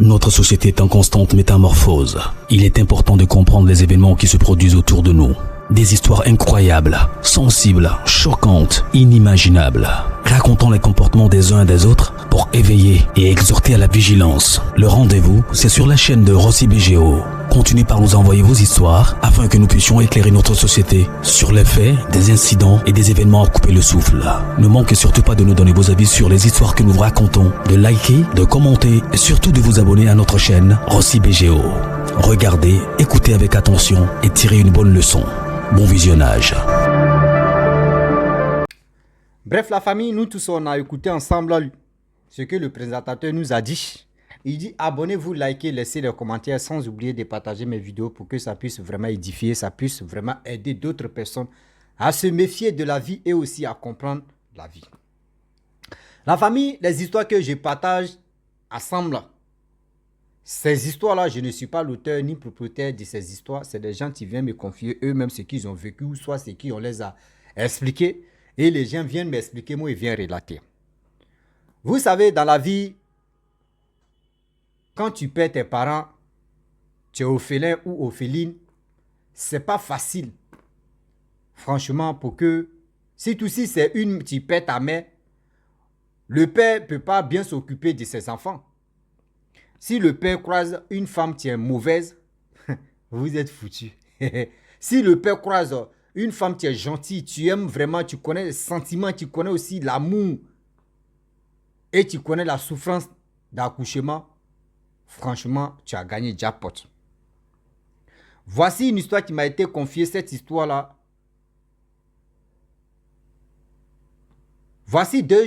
Notre société est en constante métamorphose. Il est important de comprendre les événements qui se produisent autour de nous. Des histoires incroyables, sensibles, choquantes, inimaginables. Racontons les comportements des uns et des autres pour éveiller et exhorter à la vigilance. Le rendez-vous, c'est sur la chaîne de Rossi BGO. Continuez par nous envoyer vos histoires afin que nous puissions éclairer notre société sur les faits, des incidents et des événements à couper le souffle. Ne manquez surtout pas de nous donner vos avis sur les histoires que nous vous racontons, de liker, de commenter et surtout de vous abonner à notre chaîne Rossi BGO. Regardez, écoutez avec attention et tirez une bonne leçon. Bon visionnage. Bref, la famille, nous tous, on a écouté ensemble ce que le présentateur nous a dit. Il dit abonnez-vous, likez, laissez les commentaires sans oublier de partager mes vidéos pour que ça puisse vraiment édifier, ça puisse vraiment aider d'autres personnes à se méfier de la vie et aussi à comprendre la vie. La famille, les histoires que je partage ensemble, ces histoires-là, je ne suis pas l'auteur ni propriétaire de ces histoires. C'est des gens qui viennent me confier eux-mêmes ce qu'ils ont vécu ou soit ce qu'on les a expliqués. Et les gens viennent m'expliquer, moi, ils viennent relater. Vous savez, dans la vie, quand tu perds tes parents, tu es orphelin ou orpheline, c'est pas facile. Franchement, pour que, si c'est une, tu perds ta mère, le père ne peut pas bien s'occuper de ses enfants. Si le père croise une femme qui est mauvaise, vous êtes foutu. Si le père croise une femme qui est gentille, tu aimes vraiment, tu connais les sentiments, tu connais aussi l'amour et tu connais la souffrance d'accouchement, franchement, tu as gagné jackpot. Voici une histoire qui m'a été confiée, cette histoire-là. Voici deux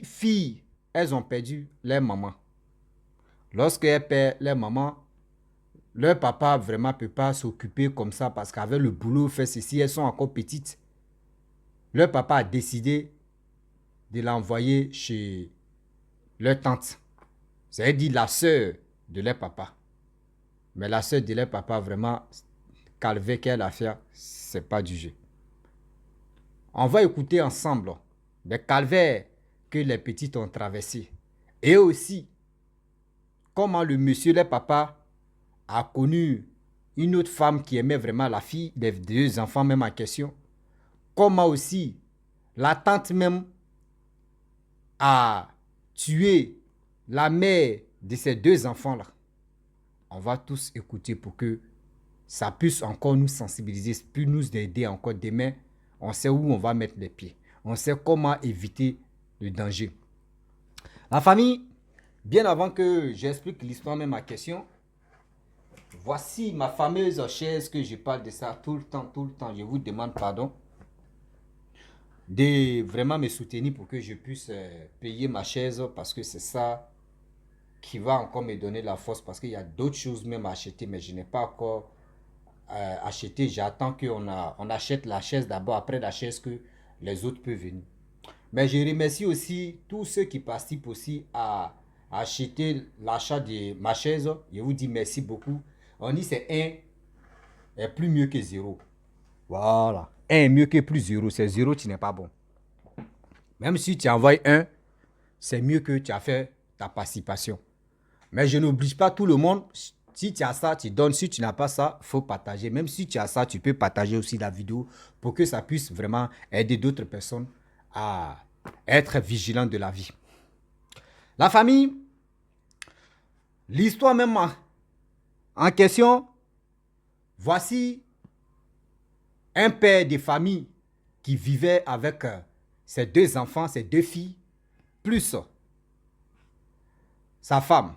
filles, elles ont perdu leur maman. Lorsqu'elles perdent leur maman, leur papa vraiment ne peut pas s'occuper comme ça parce qu'avec le boulot, fait ceci, elles sont encore petites. Leur papa a décidé de l'envoyer chez leur tante. C'est-à-dire la sœur de leur papa. Mais la sœur de leur papa, vraiment, calvaire qu'elle a fait, c'est pas du jeu. On va écouter ensemble les calvaires que les petites ont traversés. Et aussi, comment le monsieur, leur papa, a connu une autre femme qui aimait vraiment la fille des deux enfants même en question. Comment aussi la tante même a tué la mère de ces deux enfants-là. On va tous écouter pour que ça puisse encore nous sensibiliser, puis nous aider encore demain. On sait où on va mettre les pieds. On sait comment éviter le danger. La famille, bien avant que j'explique l'histoire même en question, voici ma fameuse chaise que je parle de ça tout le temps. Je vous demande pardon de vraiment me soutenir pour que je puisse payer ma chaise parce que c'est ça qui va encore me donner la force parce qu'il y a d'autres choses même à acheter mais je n'ai pas encore acheté. J'attends qu'on achète la chaise d'abord, après la chaise que les autres peuvent venir. Mais je remercie aussi tous ceux qui participent aussi à acheter l'achat de ma chaise. Je vous dis merci beaucoup. On dit c'est 1 est plus mieux que 0. Voilà. 1 est mieux que plus 0. C'est 0 qui n'est pas bon. Même si tu envoies 1, c'est mieux que tu as fait ta participation. Mais je n'oblige pas tout le monde. Si tu as ça, tu donnes. Si tu n'as pas ça, il faut partager. Même si tu as ça, tu peux partager aussi la vidéo pour que ça puisse vraiment aider d'autres personnes à être vigilants de la vie. La famille, l'histoire même en question, voici un père de famille qui vivait avec ses deux enfants, ses deux filles, plus sa femme.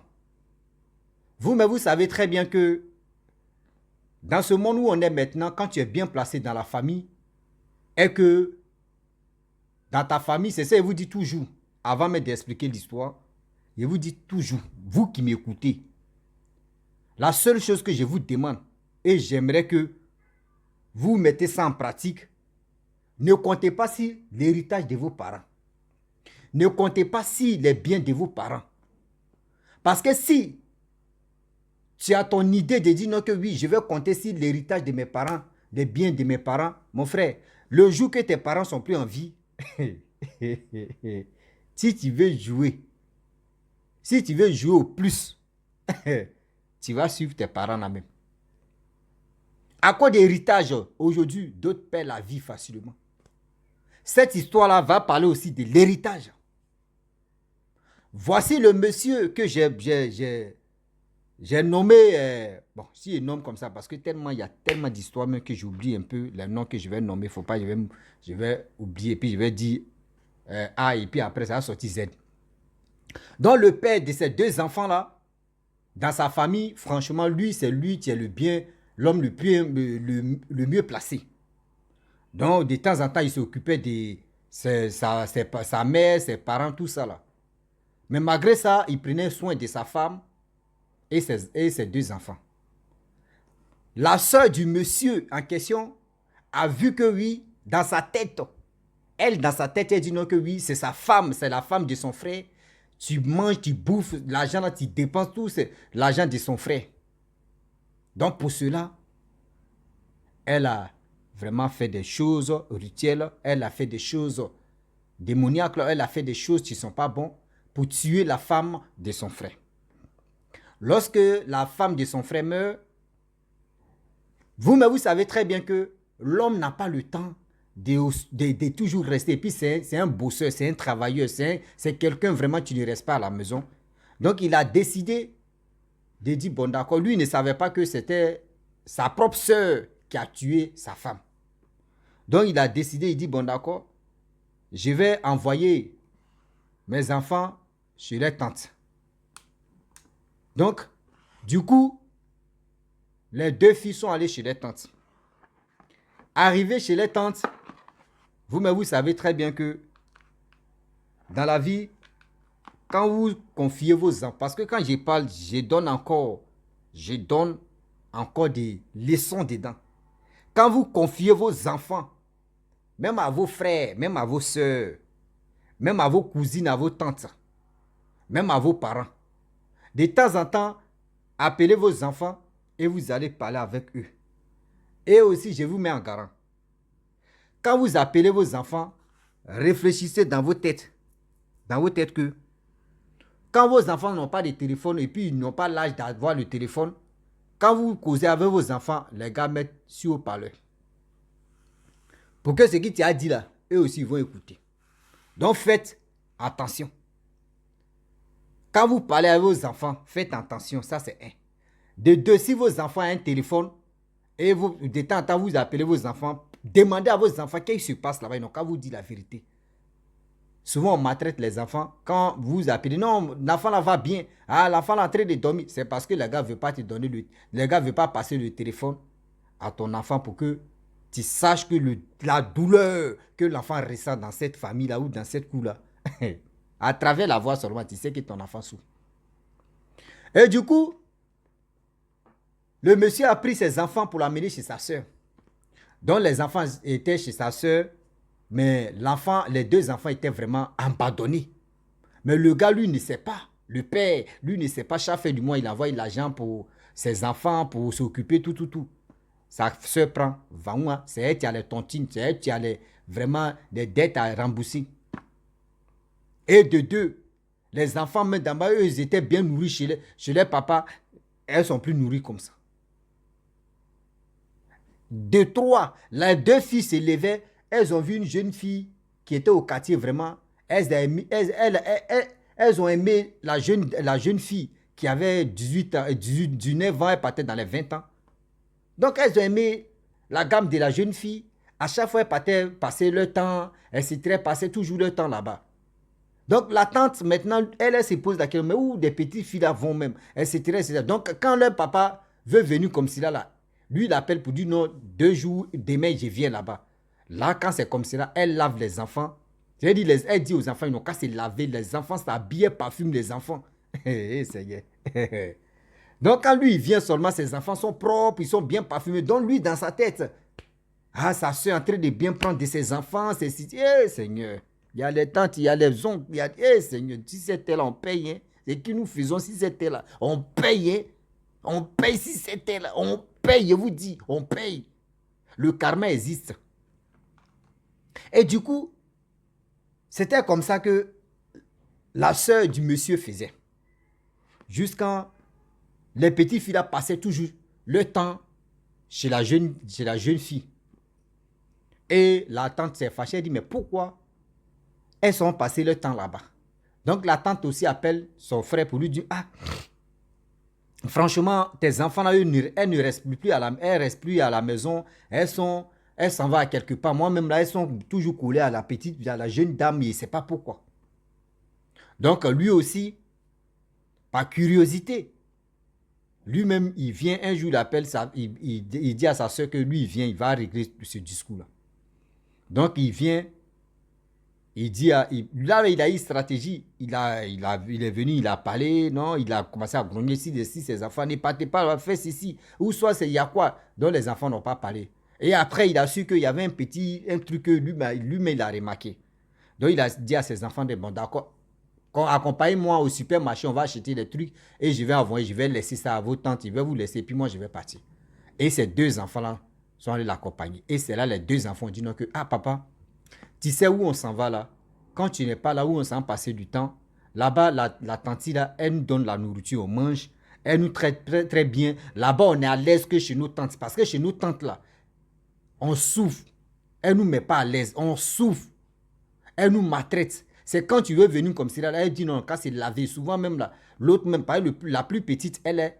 Mais vous savez très bien que dans ce monde où on est maintenant, quand tu es bien placé dans la famille, et que dans ta famille, c'est ça, je vous dis toujours, avant même d'expliquer l'histoire, je vous dis toujours, vous qui m'écoutez, la seule chose que je vous demande, et j'aimerais que vous mettez ça en pratique, ne comptez pas sur l'héritage de vos parents. Ne comptez pas sur les biens de vos parents. Parce que si tu as ton idée de dire non que oui, je vais compter sur l'héritage de mes parents, les biens de mes parents, mon frère, le jour que tes parents sont plus en vie, si tu veux jouer au plus, tu vas suivre tes parents là même. À cause d'héritage, aujourd'hui, d'autres paient la vie facilement. Cette histoire-là va parler aussi de l'héritage. Voici le monsieur que j'ai nommé, bon, si je nomme comme ça, parce que tellement, il y a tellement d'histoires même que j'oublie un peu les noms que je vais nommer. Faut pas, je vais oublier, puis je vais dire A, et puis après ça va sortir Z. Donc le père de ces deux enfants-là, dans sa famille, franchement, c'est lui qui est l'homme le mieux placé. Donc de temps en temps, il s'occupait de sa mère, ses parents, tout ça là. Mais malgré ça, il prenait soin de sa femme et ses deux enfants. La sœur du monsieur en question a vu que oui, dans sa tête, elle dit non que oui, c'est sa femme, c'est la femme de son frère. Tu manges, tu bouffes, l'argent là, tu dépenses tout, c'est l'argent de son frère. Donc pour cela, elle a vraiment fait des choses rituelles, elle a fait des choses démoniaques, elle a fait des choses qui ne sont pas bonnes pour tuer la femme de son frère. Lorsque la femme de son frère meurt, vous savez très bien que l'homme n'a pas le temps de toujours rester. Et puis c'est un bosseur, c'est un travailleur, c'est quelqu'un vraiment qui ne reste pas à la maison. Donc il a décidé de dire, bon d'accord, lui il ne savait pas que c'était sa propre sœur qui a tué sa femme. Donc il a décidé, il dit, bon d'accord, je vais envoyer mes enfants chez les tantes. Donc, du coup, les deux filles sont allées chez les tantes. Arrivées chez les tantes, vous savez très bien que dans la vie, quand vous confiez vos enfants, parce que quand je parle, je donne encore des leçons dedans. Quand vous confiez vos enfants, même à vos frères, même à vos soeurs, même à vos cousines, à vos tantes, même à vos parents, de temps en temps, appelez vos enfants et vous allez parler avec eux. Et aussi, je vous mets en garant. Quand vous appelez vos enfants, réfléchissez dans vos têtes que quand vos enfants n'ont pas de téléphone et puis ils n'ont pas l'âge d'avoir le téléphone, quand vous causez avec vos enfants, les gars mettent sur haut-parleur. Pour que ce qui t'as dit là, eux aussi vont écouter. Donc faites attention. Quand vous parlez à vos enfants, faites attention, ça c'est un. De deux, si vos enfants ont un téléphone et vous, de temps en temps vous appelez vos enfants, demandez à vos enfants qu'est-ce qui se passe là-bas, ils n'ont qu'à vous dire la vérité. Souvent, on maltraite les enfants. Quand vous appelez, non, l'enfant là va bien. Ah, l'enfant là est en train de dormir. C'est parce que le gars ne veut pas te donner le gars ne veut pas passer le téléphone à ton enfant pour que tu saches que la douleur que l'enfant ressent dans cette famille-là ou dans cette cour-là, à travers la voix seulement, tu sais que ton enfant souffre. Et du coup, le monsieur a pris ses enfants pour l'amener chez sa soeur. Donc, les enfants étaient chez sa soeur. Mais les deux enfants étaient vraiment abandonnés. Mais le gars, lui, ne sait pas. Le père, lui, ne sait pas. Chaque fin du mois, il envoie l'argent pour ses enfants, pour s'occuper, tout. Sa soeur prend, va, c'est elle qui a les tontines, c'est elle qui a vraiment des dettes à rembourser. Et de deux, les enfants, même d'en bas, eux, ils étaient bien nourris chez les papas. Elles sont plus nourries comme ça. De trois, les deux filles se levaient. Elles ont vu une jeune fille qui était au quartier vraiment. Elles ont aimé la jeune fille qui avait 19 ans, elle partait dans les 20 ans. Donc elles ont aimé la gamme de la jeune fille. À chaque fois, elles partaient passer leur temps. Elles s'étaient passé toujours leur temps là-bas. Donc la tante, maintenant, elle se pose la question, mais où des petites filles là vont même? Elles s'étaient. Donc quand leur papa veut venir comme cela là, lui il appelle pour dire non, 2 jours, demain je viens là-bas. Là, quand c'est comme cela, elle lave les enfants. Elle dit aux enfants, ils n'ont qu'à se laver. Les enfants s'habillent, parfument les enfants. Seigneur. Donc, quand lui, il vient seulement, ses enfants sont propres, ils sont bien parfumés. Donc, lui, dans sa tête, sa soeur est en train de bien prendre de ses enfants. Seigneur. Il y a les tantes, il y a les oncles. Seigneur, si c'était là, on paye. Hein. C'est ce que nous faisons si c'était là. On paye. Hein. On paye si c'était là. On paye, je vous dis, on paye. Le karma existe. Et du coup, c'était comme ça que la sœur du monsieur faisait. Jusqu'à Les petites filles là passaient toujours le temps chez la jeune fille. Et la tante s'est fâchée, elle dit, mais pourquoi elles sont passées le temps là-bas? Donc la tante aussi appelle son frère pour lui dire, ah, franchement, tes enfants là, elles ne restent plus à la maison, elles s'en vont à quelque part. Moi-même là, elles sont toujours collées à la jeune dame, mais il ne sait pas pourquoi. Donc lui aussi, par curiosité, lui-même, il vient un jour, il appelle il dit à sa soeur que lui, il va régler ce discours-là. Donc il vient, il dit, là il a eu une stratégie, il est venu, il a parlé, non, il a commencé à grogner si ses enfants ne partez pas, faites ceci, ou soit il y a quoi, dont les enfants n'ont pas parlé. Et après, il a su qu'il y avait un truc que lui-même il a remarqué. Donc il a dit à ses enfants, bon d'accord, accompagnez-moi au supermarché, on va acheter des trucs et je vais laisser ça à vos tantes, je vais vous laisser, puis moi je vais partir. Et ces deux enfants-là sont allés l'accompagner. Et c'est là les deux enfants ont dit non que, ah papa, tu sais où on s'en va là? Quand tu n'es pas là où on s'en passer du temps, là-bas, la tante là, elle nous donne la nourriture, on mange, elle nous traite très, très bien. Là-bas, on est à l'aise que chez nos tantes. Parce que chez nos tantes là, on souffre. Elle ne nous met pas à l'aise, on souffre. Elle nous maltraite. C'est quand tu veux venir comme cela, elle dit non, quand c'est lavé, souvent même là, l'autre même, par exemple, la plus petite, elle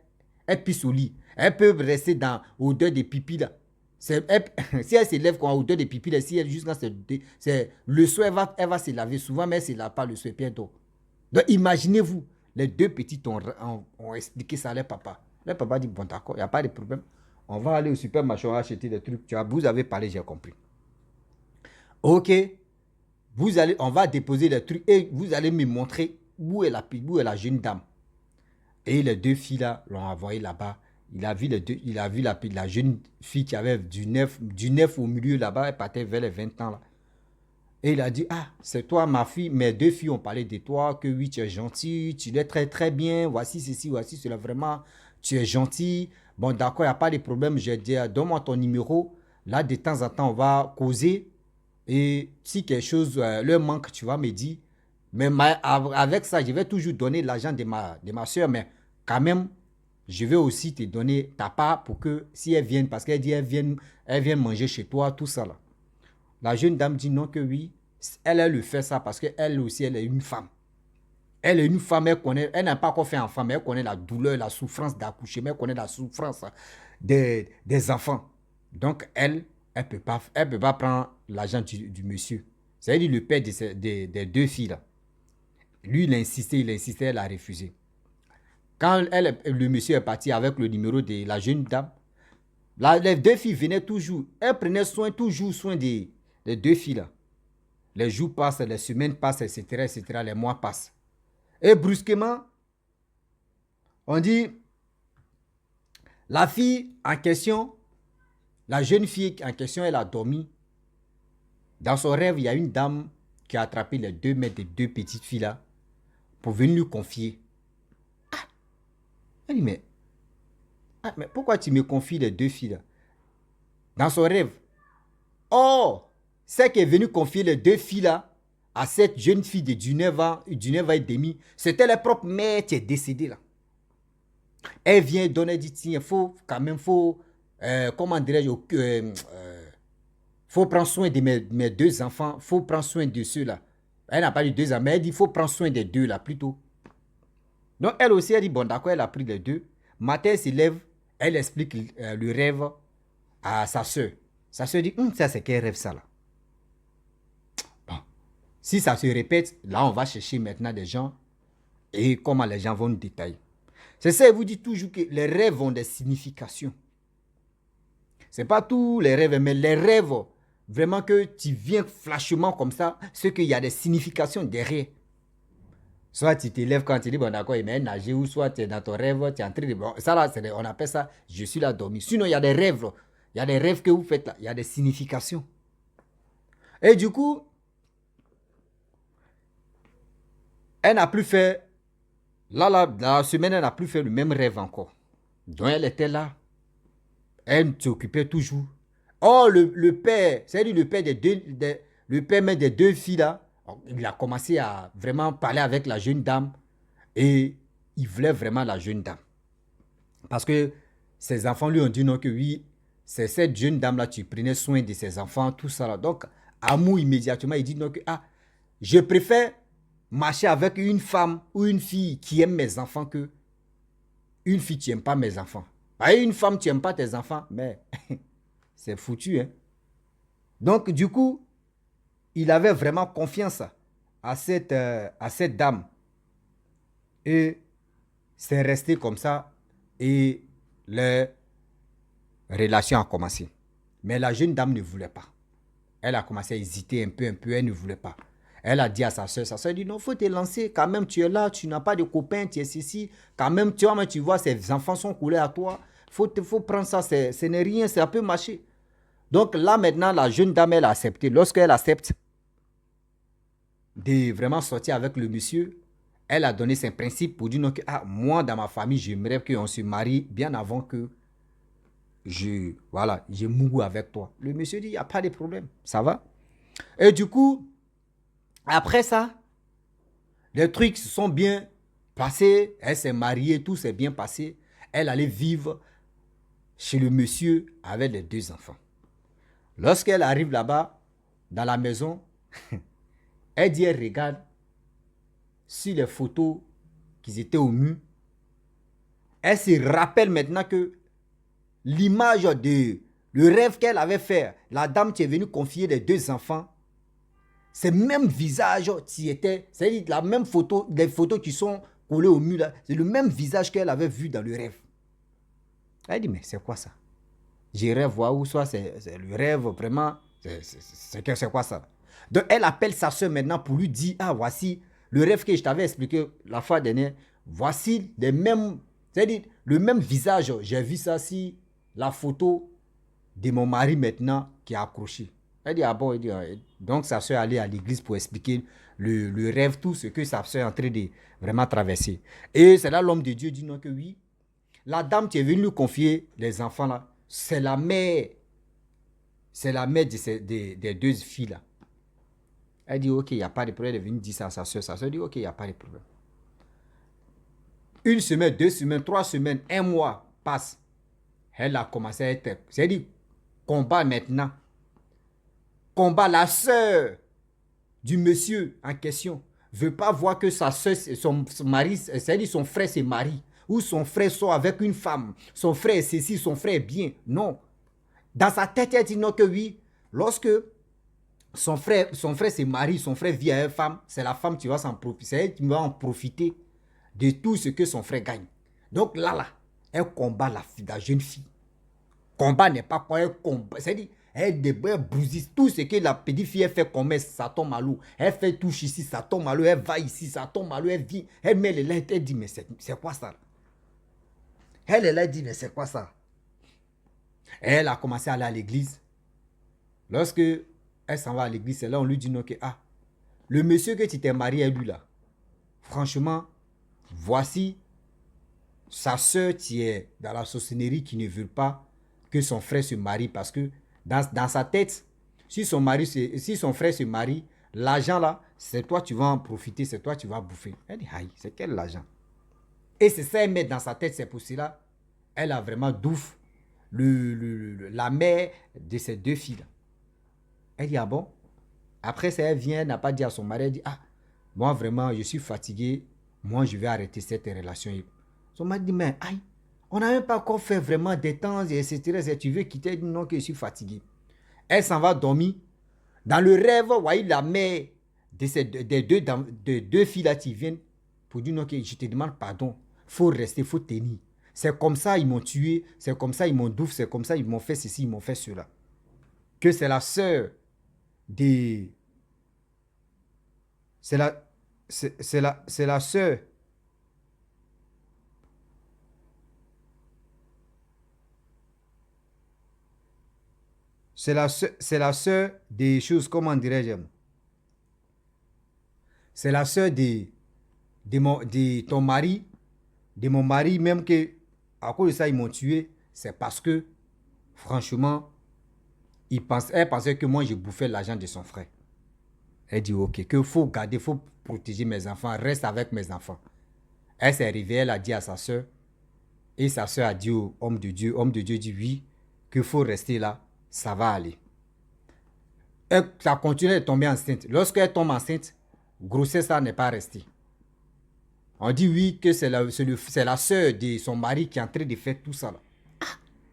pisse au lit. Elle peut rester dans l'odeur des pipis là. Si elle se lève à l'odeur des pipis là, si elle juste quand c'est le soir, elle va se laver souvent, mais elle ne se lave pas le soir bientôt. Donc imaginez-vous, les deux petites ont expliqué ça à leur papa. Le papa dit bon d'accord, il n'y a pas de problème. On va aller au supermarché, on va acheter des trucs. Vous avez parlé, j'ai compris. Ok. On va déposer les trucs et vous allez me montrer où est la jeune dame. Et les deux filles là l'ont envoyé là-bas. Il a vu la jeune fille qui avait du neuf au milieu là-bas, elle partait vers les 20 ans là. Et il a dit, ah, c'est toi ma fille, mes deux filles ont parlé de toi, que oui, tu es gentil, tu es très très bien, voici ceci, voici cela, vraiment, tu es gentil. Bon d'accord, il n'y a pas de problème, j'ai dit, donne-moi ton numéro, là de temps en temps on va causer. Et si quelque chose leur manque, tu vas me dire. Mais avec ça, je vais toujours donner l'argent de ma soeur. Mais quand même, je vais aussi te donner ta part pour que si elle vient, parce qu'elle dit elle vient manger chez toi, tout ça là. La jeune dame dit non que oui. Elle le fait ça parce qu'elle aussi, elle est une femme. Elle est une femme, elle n'a pas encore fait enfant, mais elle connaît la douleur, la souffrance d'accoucher, mais elle connaît la souffrance des enfants. Donc elle peut pas prendre l'argent du monsieur. C'est-à-dire le père des deux filles là. Lui, il a insisté, elle a refusé. Quand le monsieur est parti avec le numéro de la jeune dame, les deux filles venaient toujours. Elle prenait toujours soin des deux filles là. Les jours passent, les semaines passent, etc., etc., les mois passent. Et brusquement, on dit, la fille en question, la jeune fille en question, elle a dormi. Dans son rêve, il y a une dame qui a attrapé les 2 mètres des deux petites filles là pour venir lui confier. Ah! Elle dit, mais pourquoi tu me confies les deux filles là? Dans son rêve. Oh! C'est qui est venu confier les deux filles là à cette jeune fille de 19 ans et demi. C'était la propre mère qui est décédée là. Elle vient donner, dit, tiens, comment dirais-je, faut prendre soin de mes deux enfants, faut prendre soin de ceux-là. Elle n'a pas dit 2 ans, mais elle dit, faut prendre soin des deux là plutôt. Donc elle aussi, elle dit, bon d'accord, elle a pris les deux. Matin, elle se lève, elle explique le rêve à sa soeur. Sa soeur dit, ça c'est quel rêve ça là? Bon, si ça se répète, là on va chercher maintenant des gens et comment les gens vont nous détailler. C'est ça, elle vous dit toujours que les rêves ont des significations. Ce n'est pas tous les rêves, mais les rêves, vraiment que tu viens flashement comme ça, c'est qu'il y a des significations derrière. Soit tu te lèves quand tu dis, bon d'accord, il m'a nagé, ou soit tu es dans ton rêve, tu es en train de... Bon, ça là, on appelle ça, je suis là dormi. Sinon, il y a des rêves, il y a des rêves que vous faites là, il y a des significations. Et du coup, elle n'a plus fait... Là, la semaine, elle n'a plus fait le même rêve encore. Donc, elle était là. Elle s'occupait toujours. Oh, le père, c'est-à-dire le père le père même des deux filles là, il a commencé à vraiment parler avec la jeune dame et il voulait vraiment la jeune dame. Parce que ses enfants lui ont dit non, que oui, c'est cette jeune dame-là, tu prenais soin de ses enfants, tout ça. Là. Donc, Amou, immédiatement, il dit non, que je préfère marcher avec une femme ou une fille qui aime mes enfants que une fille qui n'aime pas mes enfants. Une femme, tu n'aimes pas tes enfants, mais c'est foutu. Hein? Donc, du coup, il avait vraiment confiance à cette dame. Et c'est resté comme ça. Et les relations ont commencé. Mais la jeune dame ne voulait pas. Elle a commencé à hésiter un peu, elle ne voulait pas. Elle a dit à sa soeur dit non, il faut te lancer, quand même tu es là, tu n'as pas de copains, tu es ceci, quand même tu vois, ses enfants sont coulés à toi, il faut prendre ça, ce n'est rien, ça peut marcher. Donc là maintenant, la jeune dame, elle a accepté. Lorsqu'elle accepte de vraiment sortir avec le monsieur, elle a donné ses principes pour dire non, que moi dans ma famille, j'aimerais qu'on se marie bien avant que je mourrai avec toi. Le monsieur dit, il n'y a pas de problème, ça va. Et du coup, après ça, les trucs se sont bien passés. Elle s'est mariée, tout s'est bien passé. Elle allait vivre chez le monsieur avec les 2 enfants. Lorsqu'elle arrive là-bas, dans la maison, elle dit, elle regarde sur les photos qui étaient au mur. Elle se rappelle maintenant que l'image le rêve qu'elle avait fait, la dame qui est venue confier les 2 enfants, c'est le même visage qui était, c'est-à-dire la même photo, les photos qui sont collées au mur là, c'est le même visage qu'elle avait vu dans le rêve. Elle dit, mais c'est quoi ça? J'ai rêve, ou soit c'est le rêve vraiment, c'est quoi ça? Donc elle appelle sa soeur maintenant pour lui dire, voici le rêve que je t'avais expliqué la fois dernière, voici les mêmes, c'est-à-dire le même visage, j'ai vu ça si la photo de mon mari maintenant qui est accrochée. Elle dit, bon, elle dit, donc sa soeur allait à l'église pour expliquer le rêve, tout ce que sa soeur est en train de vraiment traverser. Et c'est là l'homme de Dieu dit non, que oui, la dame qui est venue lui confier les enfants là, c'est la mère des 2 filles là. Elle dit, ok, il n'y a pas de problème, elle est venue dire ça à sa soeur dit, ok, il n'y a pas de problème. 1 semaine, 2 semaines, 3 semaines, 1 mois passe. Elle a commencé à être, c'est-à-dire, combat maintenant. Combat, la soeur du monsieur en question veut pas voir que sa soeur, son mari, c'est-à-dire son frère se marie, ou son frère sort avec une femme, son frère est ceci, son frère est bien. Non. Dans sa tête, elle dit non, que oui, lorsque son frère se marie, son frère vit avec une femme, c'est la femme qui va s'en profiter, c'est elle qui va en profiter de tout ce que son frère gagne. Donc là, elle combat la jeune fille. Combat n'est pas quoi, elle combat, c'est-à-dire, elle bousille tout ce que la petite fille elle fait comme ça tombe à l'eau. Elle fait touche ici, ça tombe à l'eau. Elle va ici, ça tombe à l'eau. Elle vient, elle met les lettres, elle dit, mais c'est quoi ça? Elle est là, elle dit, mais c'est quoi ça? Elle a commencé à aller à l'église. Lorsque elle s'en va à l'église, c'est là on lui dit non, que le monsieur que tu t'es marié à lui là, franchement, voici sa soeur qui est dans la sorcellerie qui ne veut pas que son frère se marie parce que dans sa tête, si son frère se marie, l'argent là, c'est toi tu vas en profiter, c'est toi tu vas bouffer. Elle dit, aïe, c'est quel l'argent? Et c'est ça elle met dans sa tête, c'est pour cela, elle a vraiment douf la mère de ces 2 filles là. Elle dit, bon? Après ça, elle vient, elle n'a pas dit à son mari, elle dit, moi vraiment, je suis fatigué, moi je vais arrêter cette relation. Son mari dit, mais aïe, on n'a même pas encore fait vraiment des temps, etc. Tu veux quitter? Elle dit, non, que je suis fatigué. Elle s'en va dormir. Dans le rêve, vous voyez la mère des 2 filles là qui viennent pour dire, non, que je te demande pardon. Il faut rester, il faut tenir. C'est comme ça ils m'ont tué, c'est comme ça ils m'ont douf, c'est comme ça ils m'ont fait ceci, ils m'ont fait cela. Que c'est la sœur des... C'est la sœur. C'est la sœur des choses, comment dirais-je? C'est la sœur de ton mari, de mon mari, même que à cause de ça, ils m'ont tué. C'est parce que, franchement, elle pensait que moi, je bouffais l'argent de son frère. Elle dit, ok, qu'il faut garder, il faut protéger mes enfants, reste avec mes enfants. Elle s'est réveillée, elle a dit à sa soeur, Et sa soeur a dit au homme de Dieu dit oui, qu'il faut rester là, ça va aller. Ça continue de tomber enceinte. Lorsqu'elle tombe enceinte, grossesse, ça n'est pas restée. On dit oui que c'est la soeur de son mari qui est en train de faire tout ça là.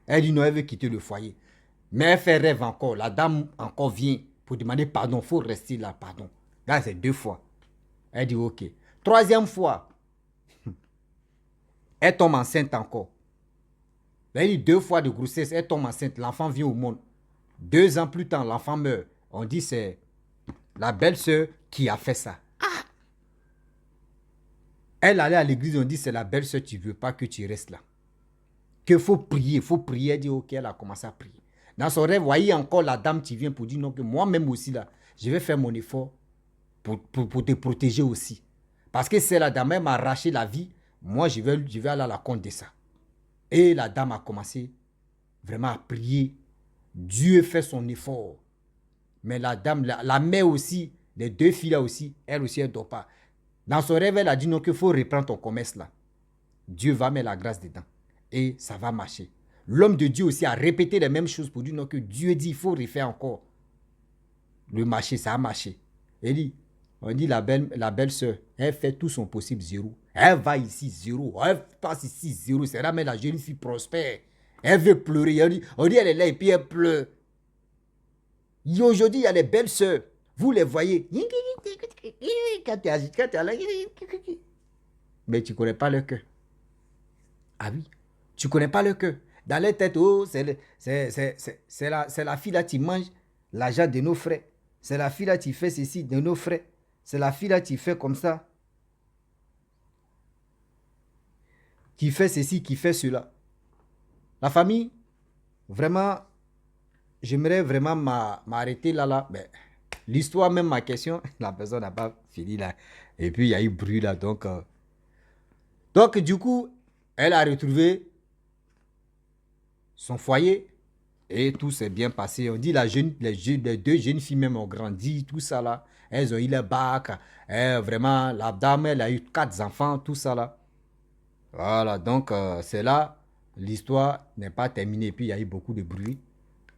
Elle dit non, elle veut quitter le foyer. Mais elle fait rêve encore. La dame encore vient pour demander pardon. Il faut rester là, pardon. Là, c'est 2 fois. Elle dit ok. 3e fois, elle tombe enceinte encore. Elle dit 2 fois de grossesse, elle tombe enceinte. L'enfant vient au monde. 2 ans plus tard, l'enfant meurt. On dit c'est la belle-sœur qui a fait ça. Elle allait à l'église, on dit c'est la belle-sœur, tu ne veux pas que tu restes là. Qu'il faut prier, il faut prier. Elle dit ok, elle a commencé à prier. Dans son rêve, voyez encore la dame qui vient pour dire non, que moi-même aussi là, je vais faire mon effort pour te protéger aussi. Parce que c'est la dame, elle m'a arraché la vie, moi je vais aller à la compte de ça. Et la dame a commencé vraiment à prier. Dieu fait son effort. Mais la dame, la mère aussi, les 2 filles là aussi, elle aussi, elle ne dort pas. Dans son rêve, elle a dit non, qu'il faut reprendre ton commerce là. Dieu va mettre la grâce dedans. Et ça va marcher. L'homme de Dieu aussi a répété les mêmes choses pour dire non, que Dieu dit, il faut refaire encore. Le marché, ça a marché. Elle dit, on dit la belle-sœur, elle fait tout son possible 0. Elle va ici 0. Elle passe ici 0. C'est là, mais la jeune fille prospère. Elle veut pleurer. On dit elle est là et puis elle pleure. Aujourd'hui, il y a les belles-sœurs. Vous les voyez. Mais tu ne connais pas leur cœur. Ah oui, tu ne connais pas leur cœur. Dans les têtes, oh, c'est la fille là qui mange l'argent de nos frères. C'est la fille là qui fait ceci de nos frères. C'est la fille là qui fait comme ça. Qui fait ceci, qui fait cela. La famille, vraiment, j'aimerais vraiment m'arrêter là. Mais l'histoire, même ma question, la personne n'a pas fini là. Et puis, il y a eu bruit là. Donc, du coup, elle a retrouvé son foyer et tout s'est bien passé. On dit les 2 jeunes filles même ont grandi, tout ça là. Elles ont eu le bac. Vraiment, la dame, elle a eu 4 enfants, tout ça là. Voilà, donc c'est là, l'histoire n'est pas terminée. Puis il y a eu beaucoup de bruit.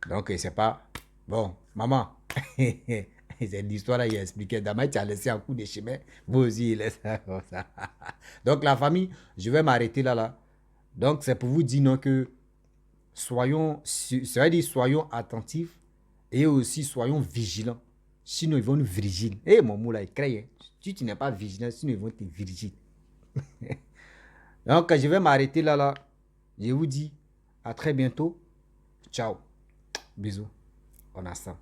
Donc c'est pas... Bon, maman, c'est l'histoire là, il a expliqué. Demain, tu as laissé un coup de chemin. Vous aussi, il laisse comme ça. Donc la famille, je vais m'arrêter là. Donc c'est pour vous dire non que soyons attentifs et aussi soyons vigilants. Sinon, ils vont nous vigiler. Eh, mon mot là, il crée. Si tu n'es pas vigilant, sinon ils vont te vigiler. Donc, je vais m'arrêter là. Je vous dis à très bientôt. Ciao. Bisous. On a ça.